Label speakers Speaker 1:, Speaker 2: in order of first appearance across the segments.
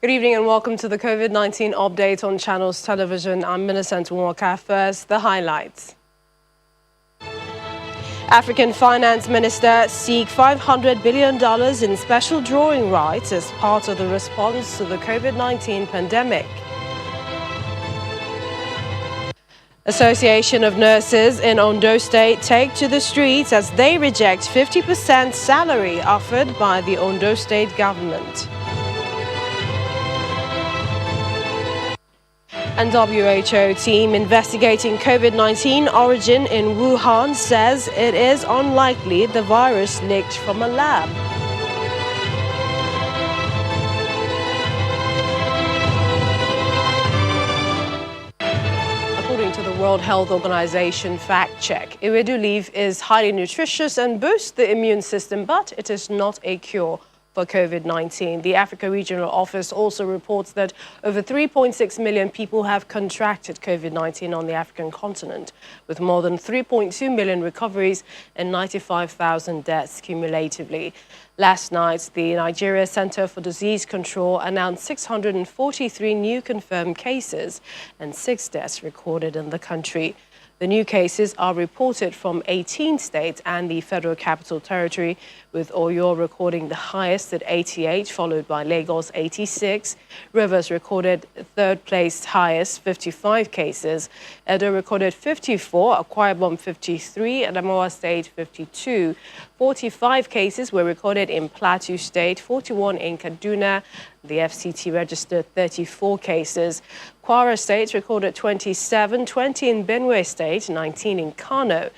Speaker 1: Good evening and welcome to the COVID-19 update on Channels Television. I'm Millicent Walker. First, the highlights. African Finance Minister seek $500 billion in special drawing rights as part of the response to the COVID-19 pandemic. Association of Nurses in Ondo State take to the streets as they reject 50% salary offered by the Ondo State government. And WHO team investigating COVID-19 origin in Wuhan says it is unlikely the virus leaked from a lab. According to the World Health Organization fact check, Ewedu leaf is highly nutritious and boosts the immune system, but it is not a cure for COVID-19. The Africa Regional Office also reports that over 3.6 million people have contracted COVID-19 on the African continent, with more than 3.2 million recoveries and 95,000 deaths cumulatively. Last night, the Nigeria Center for Disease Control announced 643 new confirmed cases and 6 deaths recorded in the country. The new cases are reported from 18 states and the Federal Capital Territory, with Oyo recording the highest at 88, followed by Lagos 86. Rivers recorded third place highest, 55 cases. Edo recorded 54, Akwa Ibom 53, Adamawa State 52. 45 cases were recorded in Plateau State, 41 in Kaduna. The FCT registered 34 cases. Kwara State recorded 27, 20 in Benue State, 19 in Kano,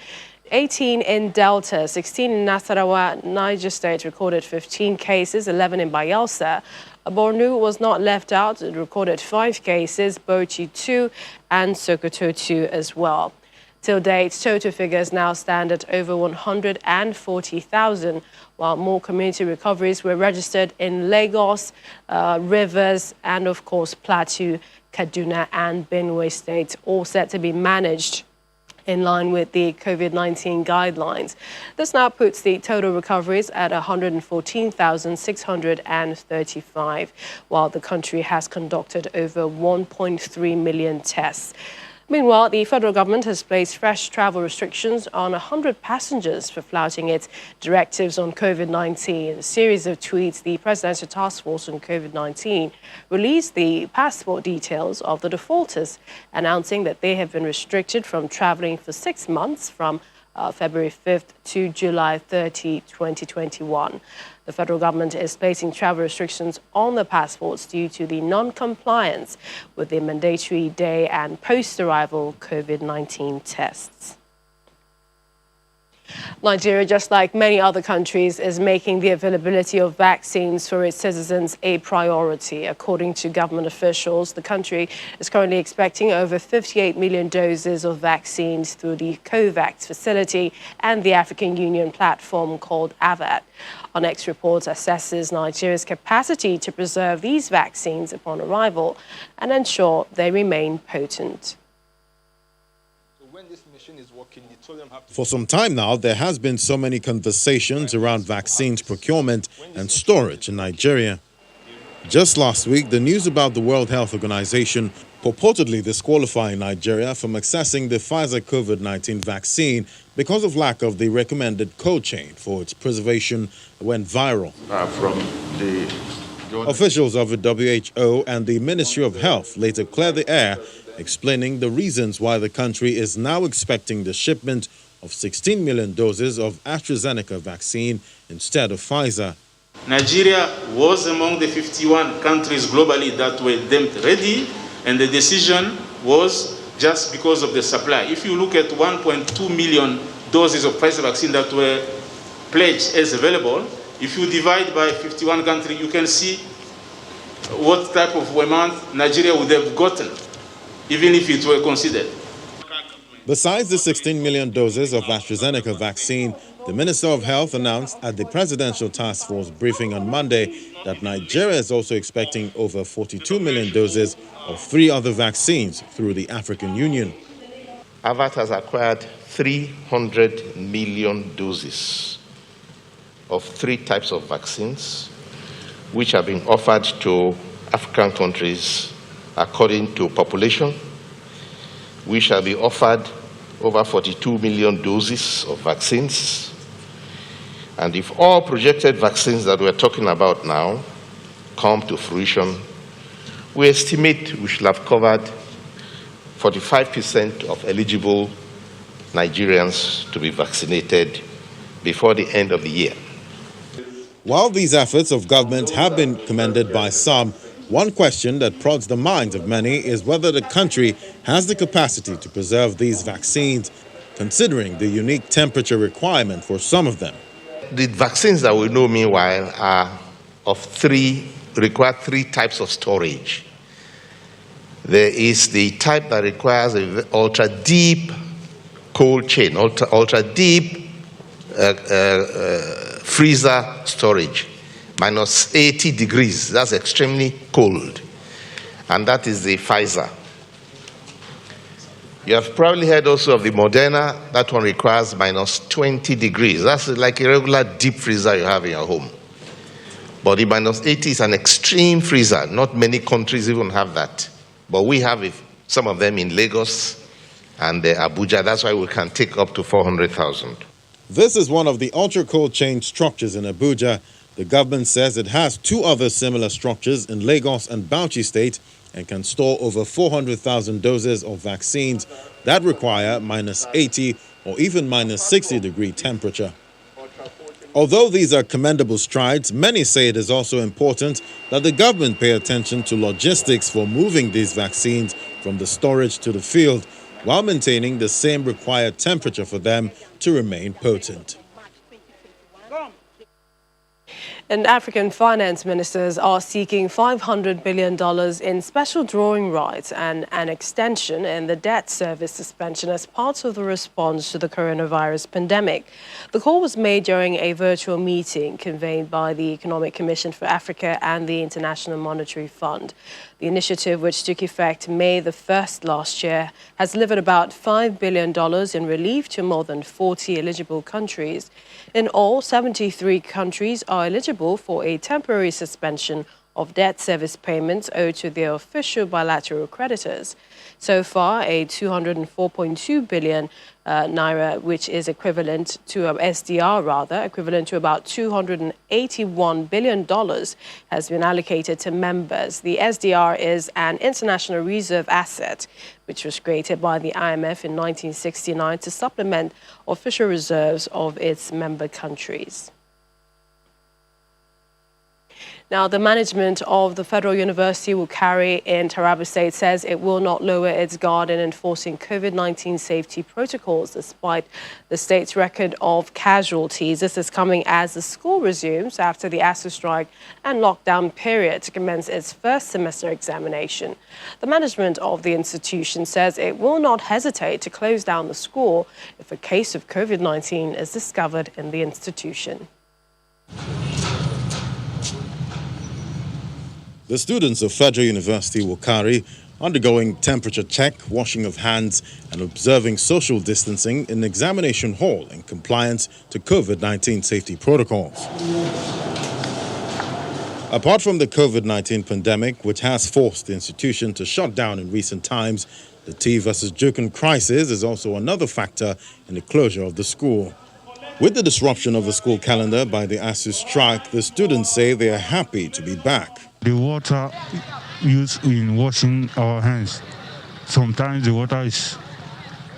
Speaker 1: 18 in Delta, 16 in Nasarawa. Niger State recorded 15 cases, 11 in Bayelsa. Borno was not left out. It recorded 5 cases, Bauchi 2 and Sokoto 2 as well. Till date, total figures now stand at over 140,000, while more community recoveries were registered in Lagos, Rivers, and of course Plateau, Kaduna and Benue State, all set to be managed in line with the COVID-19 guidelines. This now puts the total recoveries at 114,635, while the country has conducted over 1.3 million tests. Meanwhile, the federal government has placed fresh travel restrictions on 100 passengers for flouting its directives on COVID-19. In a series of tweets, the Presidential Task Force on COVID-19 released the passport details of the defaulters, announcing that they have been restricted from traveling for 6 months from February 5th to July 30, 2021. The federal government is placing travel restrictions on the passports due to the non-compliance with the mandatory day and post-arrival COVID-19 tests. Nigeria, just like many other countries, is making the availability of vaccines for its citizens a priority. According to government officials, the country is currently expecting over 58 million doses of vaccines through the COVAX facility and the African Union platform called AVAT. Our next report assesses Nigeria's capacity to preserve these vaccines upon arrival and ensure they remain potent.
Speaker 2: For some time now, there has been so many conversations around vaccines procurement and storage in Nigeria. Just last week, the news about the World Health Organization purportedly disqualifying Nigeria from accessing the Pfizer COVID-19 vaccine because of lack of the recommended cold chain for its preservation went viral. Officials of the WHO and the Ministry of Health later cleared the air, explaining the reasons why the country is now expecting the shipment of 16 million doses of AstraZeneca vaccine instead of Pfizer.
Speaker 3: Nigeria was among the 51 countries globally that were deemed ready, and the decision was just because of the supply. If you look at 1.2 million doses of Pfizer vaccine that were pledged as available, if you divide by 51 countries, you can see what type of amount Nigeria would have gotten, even if it were considered.
Speaker 2: Besides the 16 million doses of AstraZeneca vaccine, the Minister of Health announced at the Presidential Task Force briefing on Monday that Nigeria is also expecting over 42 million doses of 3 other vaccines through the African Union.
Speaker 4: AVAT has acquired 300 million doses of 3 types of vaccines, which have been offered to African countries according to population. We shall be offered over 42 million doses of vaccines. And if all projected vaccines that we're talking about now come to fruition, we estimate we should have covered 45% of eligible Nigerians to be vaccinated before the end of the year.
Speaker 2: While these efforts of government have been commended by some, one question that prods the minds of many is whether the country has the capacity to preserve these vaccines, considering the unique temperature requirement for some of them.
Speaker 4: The vaccines that we know, meanwhile, are require three types of storage. There is the type that requires an ultra-deep cold chain, ultra-deep freezer storage, minus 80 degrees. That's extremely cold. And that is the Pfizer. You have probably heard also of the Moderna. That one requires minus 20 degrees. That's like a regular deep freezer you have in your home. But the minus 80 is an extreme freezer. Not many countries even have that. But we have some of them in Lagos and Abuja. That's why we can take up to 400,000.
Speaker 2: This is one of the ultra-cold chain structures in Abuja. The government says it has two other similar structures in Lagos and Bauchi State and can store over 400,000 doses of vaccines that require minus 80 or even minus 60 degree temperature. Although these are commendable strides, many say it is also important that the government pay attention to logistics for moving these vaccines from the storage to the field while maintaining the same required temperature for them to remain potent.
Speaker 1: And African finance ministers are seeking $500 billion in special drawing rights and an extension in the debt service suspension as part of the response to the coronavirus pandemic. The call was made during a virtual meeting convened by the Economic Commission for Africa and the International Monetary Fund. The initiative, which took effect May the 1st last year, has delivered about $5 billion in relief to more than 40 eligible countries. In all, 73 countries are eligible for a temporary suspension of debt service payments owed to their official bilateral creditors. So far, a 204.2 billion naira, which is equivalent to SDR equivalent to about $281 billion, has been allocated to members. The SDR is an international reserve asset, which was created by the IMF in 1969 to supplement official reserves of its member countries. Now, the management of the Federal University Wukari in Taraba State says it will not lower its guard in enforcing COVID-19 safety protocols despite the state's record of casualties. This is coming as the school resumes after the ASU strike and lockdown period to commence its first semester examination. The management of the institution says it will not hesitate to close down the school if a case of COVID-19 is discovered in the institution.
Speaker 2: The students of Federal University Wukari undergoing temperature check, washing of hands and observing social distancing in the examination hall in compliance to COVID-19 safety protocols. Apart from the COVID-19 pandemic, which has forced the institution to shut down in recent times, the Tea versus Jukin crisis is also another factor in the closure of the school. With the disruption of the school calendar by the ASU strike, the students say they are happy to be back.
Speaker 5: The water used in washing our hands, sometimes the water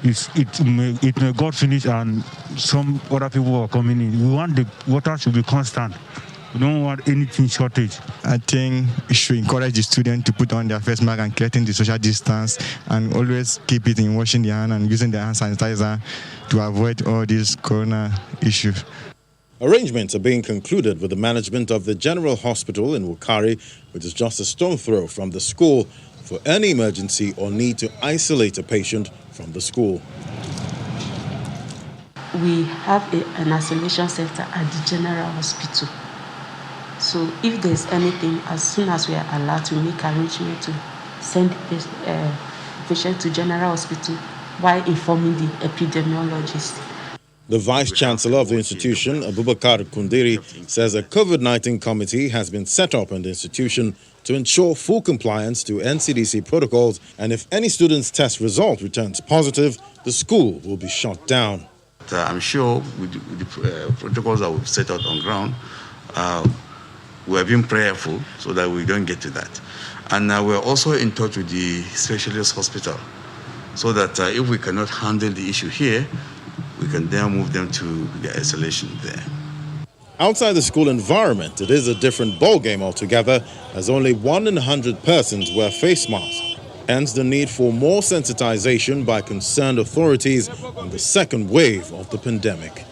Speaker 5: it may got finished and some other people are coming in. We want the water to be constant. We don't want anything shortage.
Speaker 6: I think we should encourage the students to put on their face mask and creating the social distance and always keep it in washing their hands and using their hand sanitizer to avoid all these corona issues.
Speaker 2: Arrangements are being concluded with the management of the General Hospital in Wukari, which is just a stone's throw from the school, for any emergency or need to isolate a patient from the school.
Speaker 7: We have an isolation center at the General Hospital. So if there's anything, as soon as we are allowed to make arrangement to send the patient to General Hospital while informing the epidemiologist.
Speaker 2: The Vice-Chancellor of the institution, Abubakar Kundiri, says a COVID-19 committee has been set up in the institution to ensure full compliance to NCDC protocols, and if any student's test result returns positive, the school will be shut down.
Speaker 8: I'm sure with the protocols that we've set out on ground, we're being prayerful so that we don't get to that. And we're also in touch with the specialist hospital so that if we cannot handle the issue here, we can then move them to the isolation there.
Speaker 2: Outside the school environment, it is a different ballgame altogether, as only 1 in 100 persons wear face masks. Hence the need for more sensitization by concerned authorities on the second wave of the pandemic.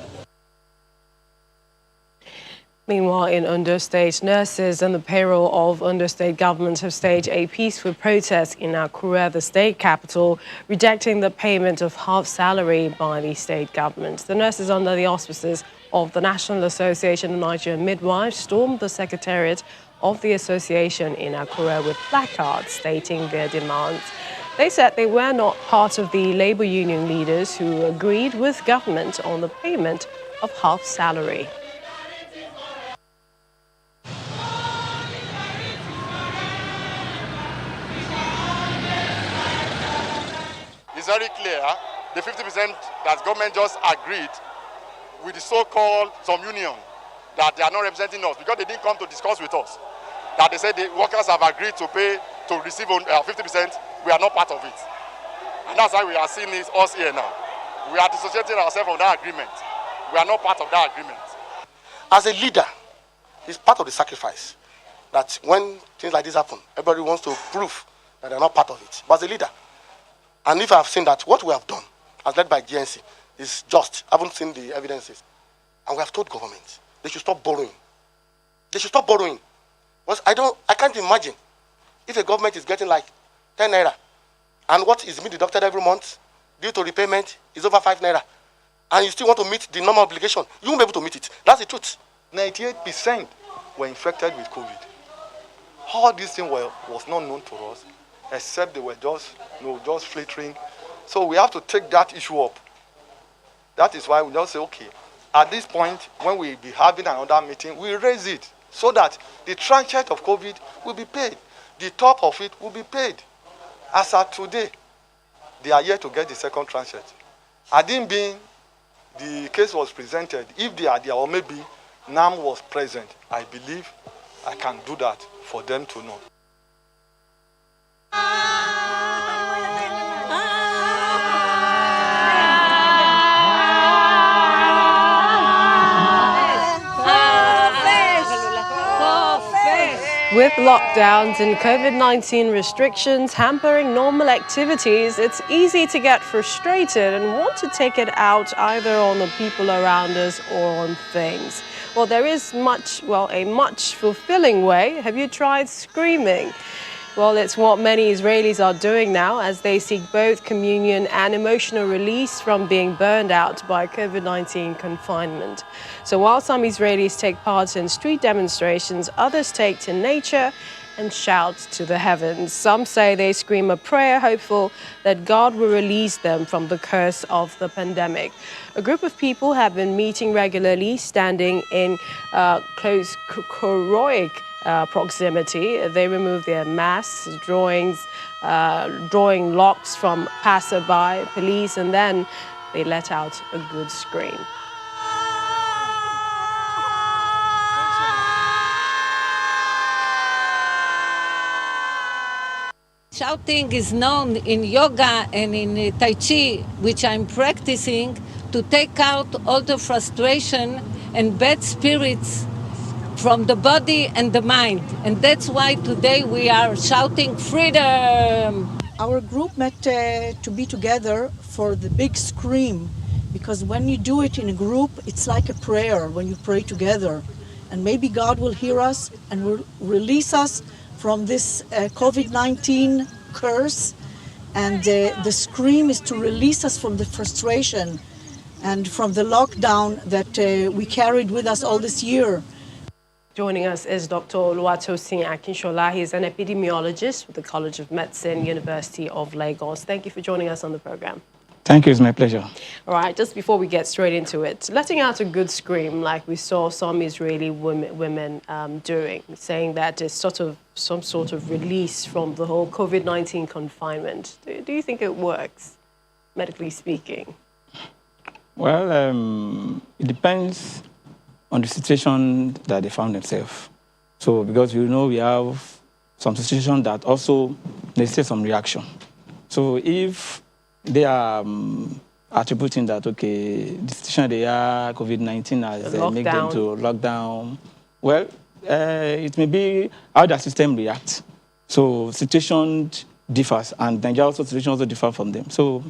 Speaker 1: Meanwhile, in Ondo State, nurses and the payroll of Ondo State government have staged a peaceful protest in Akure, the state capital, rejecting the payment of half salary by the state government. The nurses, under the auspices of the National Association of Nigerian Midwives, stormed the secretariat of the association in Akure with placards stating their demands. They said they were not part of the labor union leaders who agreed with government on the payment of half salary.
Speaker 9: It's very clear, the 50% that government just agreed with the so-called some union that they are not representing us because they didn't come to discuss with us. That they said the workers have agreed to pay to receive 50%, we are not part of it. And that's why we are seeing it us here now. We are dissociating ourselves from that agreement. We are not part of that agreement. As a leader, it's part of the sacrifice that when things like this happen, everybody wants to prove that they're not part of it. But as a leader, and if I've seen that what we have done, as led by GNC, is just, I haven't seen the evidences. And we have told government, they should stop borrowing. They should stop borrowing. Because I can't imagine if a government is getting like 10 naira, and what is being deducted every month due to repayment is over 5 naira, and you still want to meet the normal obligation, you won't be able to meet it. That's the truth.
Speaker 10: 98% were infected with COVID. All these things was not known to us, except they were just flittering. So we have to take that issue up. That is why we just say, okay, at this point, when we be having another meeting, we raise it so that the tranche of COVID will be paid. The top of it will be paid. As of today, they are yet to get the second tranche. Had it been the case was presented, if they are there, or maybe NAM was present, I believe I can do that for them to know.
Speaker 1: With lockdowns and COVID-19 restrictions hampering normal activities, it's easy to get frustrated and want to take it out either on the people around us or on things. Well, there is a much fulfilling way. Have you tried screaming? Well, it's what many Israelis are doing now as they seek both communion and emotional release from being burned out by COVID-19 confinement. So while some Israelis take part in street demonstrations, others take to nature and shout to the heavens. Some say they scream a prayer, hopeful that God will release them from the curse of the pandemic. A group of people have been meeting regularly, standing in close heroic proximity. They remove their masks, drawing locks from passerby, police, and then they let out a good scream.
Speaker 11: Shouting is known in yoga and in Tai Chi, which I'm practicing, to take out all the frustration and bad spirits from the body and the mind. And that's why today we are shouting freedom.
Speaker 12: Our group met to be together for the big scream, because when you do it in a group, it's like a prayer when you pray together. And maybe God will hear us and will release us from this COVID-19 curse. And the scream is to release us from the frustration and from the lockdown that we carried with us all this year.
Speaker 1: Joining us is Dr. Oluwatosin Akinshola. He is an epidemiologist with the College of Medicine, University of Lagos. Thank you for joining us on the program.
Speaker 13: Thank you. It's my pleasure.
Speaker 1: All right, just before we get straight into it, letting out a good scream like we saw some Israeli women doing, saying that it's some sort of release from the whole COVID-19 confinement. Do you think it works, medically speaking?
Speaker 13: Well, it depends on the situation that they found themselves. So, because we have some situation that also necessitate some reaction. So, if they are attributing that, okay, the situation they are, COVID-19 has made them to lockdown, well, it may be how the system reacts. So, situation differs, and Nigeria also situation also differ from them. So,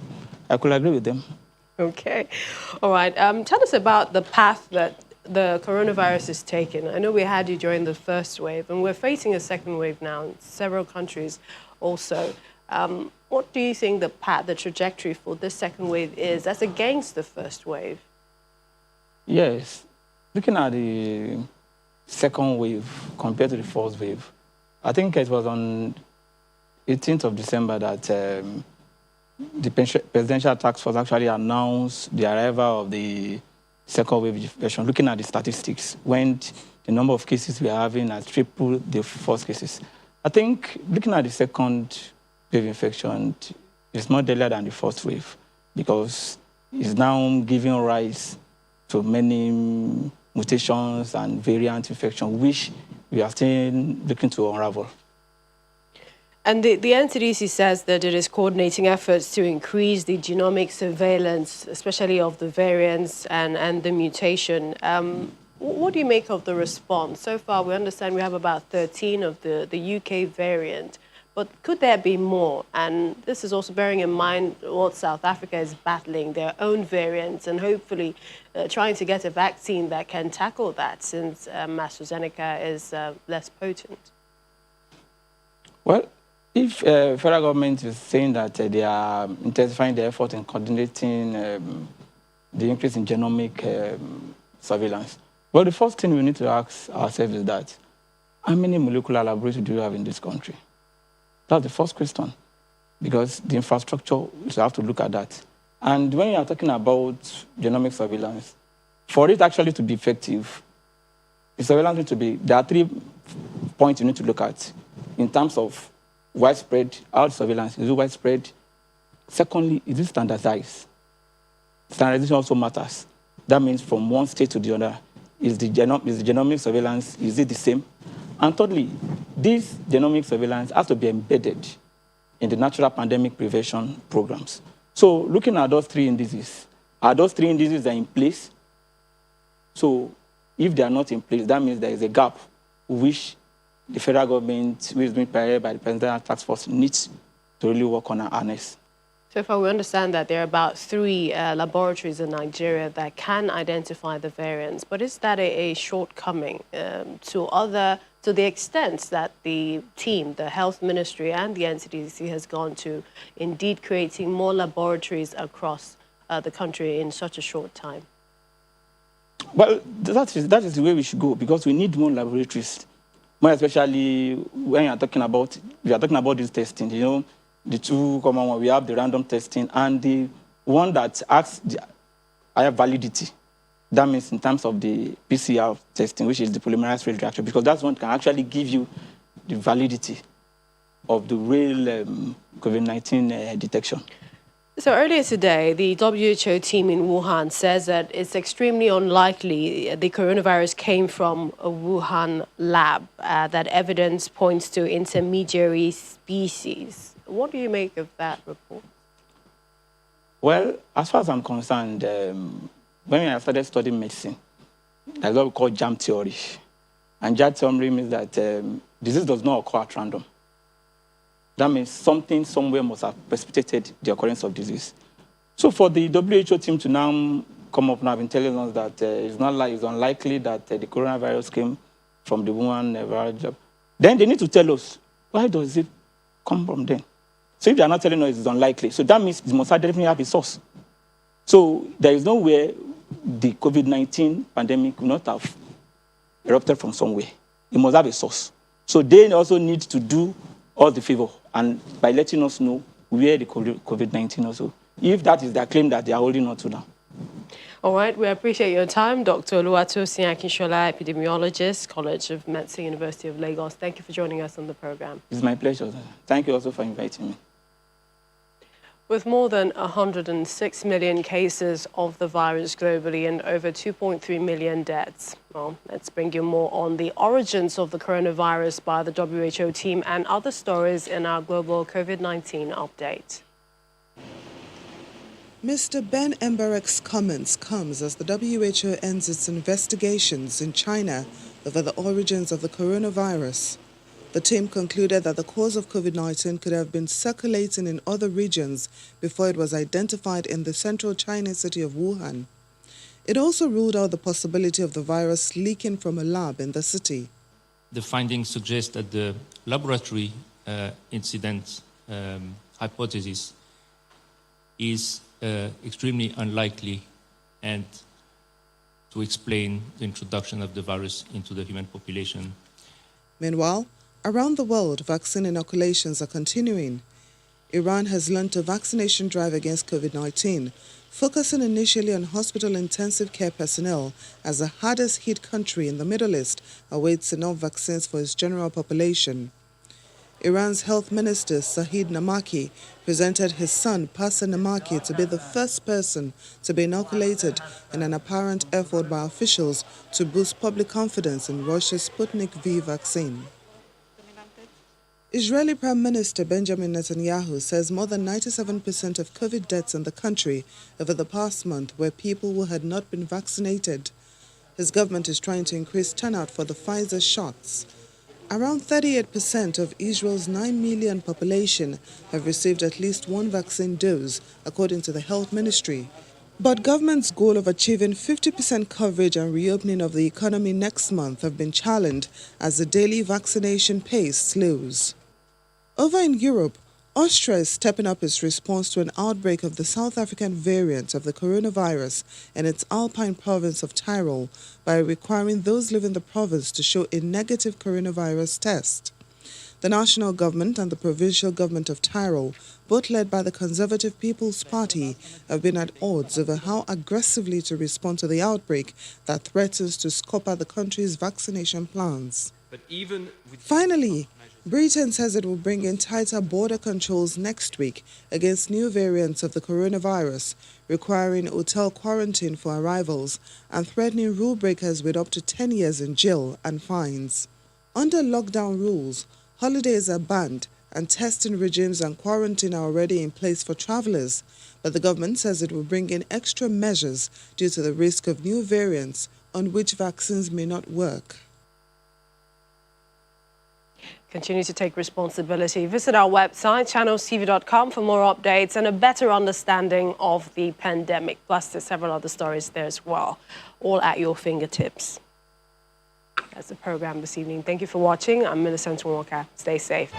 Speaker 13: I could agree with them.
Speaker 1: Okay. All right. Tell us about the path that the coronavirus is taking. I know we had you during the first wave, and we're facing a second wave now in several countries also. What do you think the trajectory for this second wave is as against the first wave?
Speaker 13: Yes. Looking at the second wave compared to the first wave, I think it was on 18th of December that the presidential task force actually announced the arrival of the second wave version, looking at the statistics, when the number of cases we are having has tripled the first cases. I think looking at the second wave infection is more deadlier than the first wave because it's now giving rise to many mutations and variant infection, which we are still looking to unravel.
Speaker 1: And the NCDC says that it is coordinating efforts to increase the genomic surveillance, especially of the variants and the mutation. What do you make of the response? So far, we understand we have about 13 of the UK variant, but could there be more? And this is also bearing in mind what South Africa is battling, their own variants, and hopefully trying to get a vaccine that can tackle that since AstraZeneca is less potent.
Speaker 13: Well, if federal government is saying that they are intensifying their effort in coordinating the increase in genomic surveillance, well, the first thing we need to ask ourselves is that, how many molecular laboratories do you have in this country? That's the first question, because the infrastructure, we have to look at that. And when you are talking about genomic surveillance, for it actually to be effective, the surveillance needs to be, there are 3 points you need to look at in terms of widespread, how the surveillance is it widespread. Secondly, is it standardized? Standardization also matters. That means from one state to the other, is the genomic surveillance, is it the same? And thirdly, this genomic surveillance has to be embedded in the natural pandemic prevention programs. So looking at those 3 indices, are those 3 indices in place? So if they are not in place, that means there is a gap which the federal government, which is being prepared by the presidential task force, needs to really work on and harness.
Speaker 1: So far, we understand that there are about 3 laboratories in Nigeria that can identify the variants, but is that a shortcoming to the extent that the team, the health ministry and the NCDC has gone to indeed creating more laboratories across the country in such a short time?
Speaker 13: Well, that is the way we should go, because we need more laboratories. More especially when we are talking about this testing, the 2 common ones, we have the random testing and the one that acts the higher validity. That means in terms of the PCR testing, which is the polymerase chain reaction, because that one can actually give you the validity of the real COVID-19 detection.
Speaker 1: So earlier today, the WHO team in Wuhan says that it's extremely unlikely the coronavirus came from a Wuhan lab, that evidence points to intermediary species. What do you make of that report?
Speaker 13: Well, as far as I'm concerned, when I started studying medicine, that's what we call germ theory. And germ theory means that disease does not occur at random. That means something somewhere must have precipitated the occurrence of disease. So for the WHO team to now come up now and telling us that it's unlikely that the coronavirus came from the Wuhan virus, then they need to tell us, why does it come from them? So if they are not telling us it's unlikely, so that means it must definitely have a source. So there is nowhere the COVID-19 pandemic will not have erupted from somewhere. It must have a source. So they also need to do all the favor and by letting us know where the COVID-19 also if that is their claim that they are holding on to now.
Speaker 1: All right, we appreciate your time, Dr. Oluwatosin Akinshola, Epidemiologist, College of Medicine, University of Lagos. Thank you for joining us on the program.
Speaker 13: It's my pleasure. Thank you also for inviting me.
Speaker 1: With more than 106 million cases of the virus globally and over 2.3 million deaths. Well, let's bring you more on the origins of the coronavirus by the WHO team and other stories in our global COVID-19 update.
Speaker 14: Mr. Ben Emberek's comments comes as the WHO ends its investigations in China over the origins of the coronavirus. The team concluded that the cause of COVID-19 could have been circulating in other regions before it was identified in the central Chinese city of Wuhan. It also ruled out the possibility of the virus leaking from a lab in the city.
Speaker 15: The findings suggest that the laboratory incident hypothesis is extremely unlikely and to explain the introduction of the virus into the human population.
Speaker 14: Meanwhile, around the world, vaccine inoculations are continuing. Iran has launched a vaccination drive against COVID-19, focusing initially on hospital intensive care personnel as the hardest hit country in the Middle East awaits enough vaccines for its general population. Iran's health minister, Sahid Namaki, presented his son, Pasa Namaki, to be the first person to be inoculated in an apparent effort by officials to boost public confidence in Russia's Sputnik V vaccine. Israeli Prime Minister Benjamin Netanyahu says more than 97% of COVID deaths in the country over the past month were people who had not been vaccinated. His government is trying to increase turnout for the Pfizer shots. Around 38% of Israel's 9 million population have received at least one vaccine dose, according to the health ministry. But government's goal of achieving 50% coverage and reopening of the economy next month have been challenged as the daily vaccination pace slows. Over in Europe, Austria is stepping up its response to an outbreak of the South African variant of the coronavirus in its Alpine province of Tyrol by requiring those living in the province to show a negative coronavirus test. The national government and the provincial government of Tyrol, both led by the Conservative People's Party, have been at odds over how aggressively to respond to the outbreak that threatens to scupper the country's vaccination plans. Finally, Britain says it will bring in tighter border controls next week against new variants of the coronavirus, requiring hotel quarantine for arrivals and threatening rule breakers with up to 10 years in jail and fines. Under lockdown rules, holidays are banned and testing regimes and quarantine are already in place for travelers, but the government says it will bring in extra measures due to the risk of new variants on which vaccines may not work.
Speaker 1: Continue to take responsibility. Visit our website, channelstv.com, for more updates and a better understanding of the pandemic. Plus, there's several other stories there as well, all at your fingertips. That's the program this evening. Thank you for watching. I'm Millicent Walker. Stay safe.